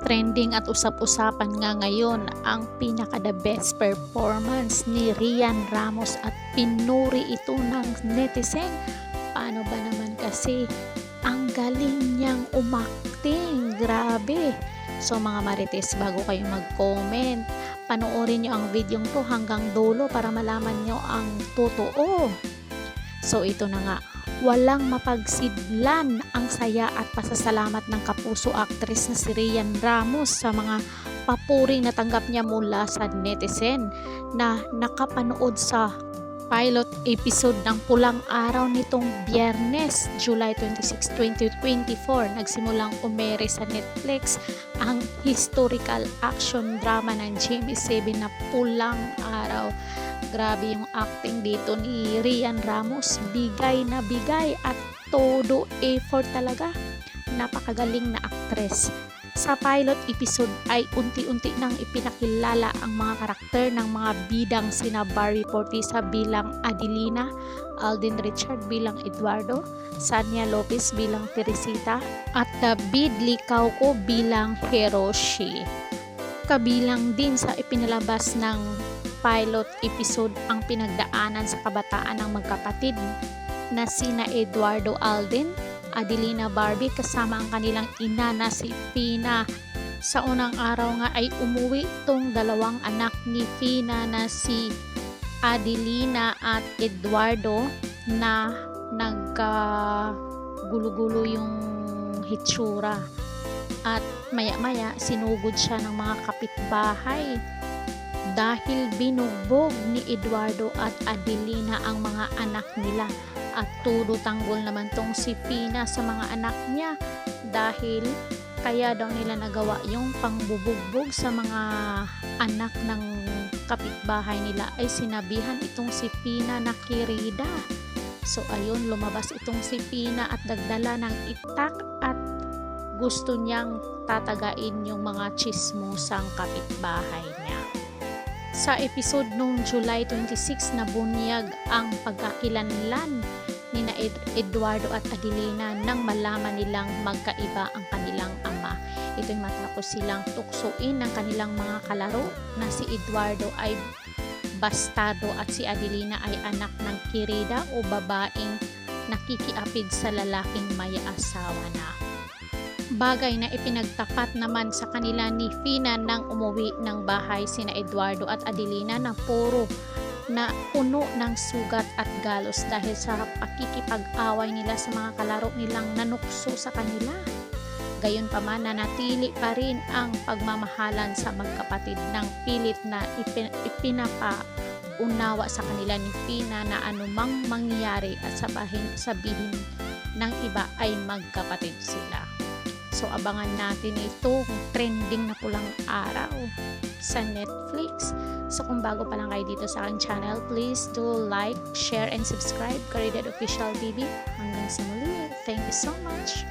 Trending at usap-usapan nga ngayon ang pinaka-the best performance ni Rian Ramos at pinuri ito ng netizen. Paano ba naman kasi ang galing niyang umakting, grabe. So mga marites, bago kayo mag-comment, panoorin nyo ang video to hanggang dulo para malaman nyo ang totoo. So ito na nga, walang mapagsidlan ang saya at pasasalamat ng kapuso actress na si Rian Ramos sa mga papuring natanggap niya mula sa netizen na nakapanood sa pilot episode ng Pulang Araw nitong Biyernes, July 26, 2024. Nagsimulang umere sa Netflix ang historical action drama ng GMA7 na Pulang Araw. Grabe yung acting dito ni Rian Ramos, bigay na bigay at todo effort talaga. Napakagaling na actress. Sa pilot episode ay unti-unti nang ipinakilala ang mga karakter ng mga bidang sina Barry Portisa bilang Adelina, Alden Richard bilang Eduardo, Sanya Lopez bilang Teresita, at David Licauco bilang Hiroshi. Kabilang din sa ipinalabas ng pilot episode ang pinagdaanan sa kabataan ng magkapatid na sina Eduardo Alden, Adelina Barbie kasama ang kanilang ina na si Fina. Sa unang araw nga ay umuwi itong dalawang anak ni Fina na si Adelina at Eduardo na nagkagulo-gulo yung hitsura. At maya-maya sinugod siya ng mga kapitbahay dahil binugbog ni Eduardo at Adelina ang mga anak nila, at todo tanggol naman tong si Fina sa mga anak niya dahil kaya daw nila nagawa yung pangbubugbog sa mga anak ng kapitbahay nila ay sinabihan itong si Fina na kirida. So ayun, lumabas itong si Fina at nagdala ng itak at gusto niyang tatagain yung mga chismosang kapitbahay niya. Sa episode nung July 26 na bunyag ang pagkakilanlan ni na Eduardo at Adelina nang malaman nilang magkaiba ang kanilang ama. Ito'y matapos silang tuksuin ng kanilang mga kalaro na si Eduardo ay bastardo at si Adelina ay anak ng kirida o babaeng nakikiapid sa lalaking may asawa na. Bagay na ipinagtapat naman sa kanila ni Fina nang umuwi ng bahay sina Eduardo at Adelina na puro na puno ng sugat at galos dahil sa pakikipag-away nila sa mga kalaro nilang nanukso sa kanila. Gayunpaman nanatili pa rin ang pagmamahalan sa magkapatid ng pilit na ipinapaunawa sa kanila ni Fina na anumang mangyari at sabihin ng iba ay magkapatid sila. So abangan natin itong trending na Pulang Araw sa Netflix. So kung bago pa lang kayo dito sa aking channel, please do like, share, and subscribe. Caridad Official TV. Hanggang sa muli. Thank you so much.